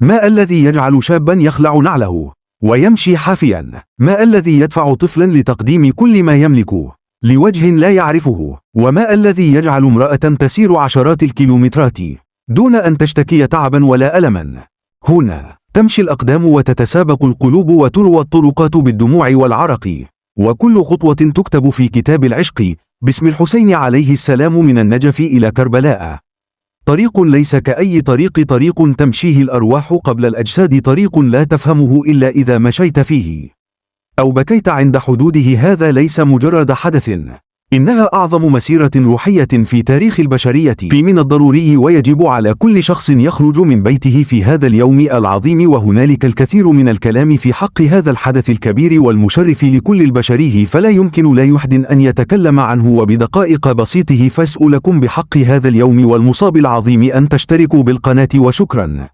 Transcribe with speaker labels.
Speaker 1: ما الذي يجعل شابا يخلع نعله ويمشي حافيا؟ ما الذي يدفع طفلا لتقديم كل ما يملك لوجه لا يعرفه؟ وما الذي يجعل امرأة تسير عشرات الكيلومترات دون أن تشتكي تعبا ولا ألما؟ هنا تمشي الأقدام وتتسابق القلوب وتروى الطرقات بالدموع والعرق، وكل خطوة تكتب في كتاب العشق باسم الحسين عليه السلام من النجف إلى كربلاء. طريق ليس كأي طريق، طريق تمشيه الأرواح قبل الأجساد، طريق لا تفهمه إلا إذا مشيت فيه أو بكيت عند حدوده. هذا ليس مجرد حدث، إنها أعظم مسيرة روحية في تاريخ البشرية. من الضروري ويجب على كل شخص يخرج من بيته في هذا اليوم العظيم، وهنالك الكثير من الكلام في حق هذا الحدث الكبير والمشرف لكل البشريه، فلا يمكن لأحد أن يتكلم عنه وبدقائق بسيطه. فأسألكم بحق هذا اليوم والمصاب العظيم أن تشتركوا بالقناة، وشكرا.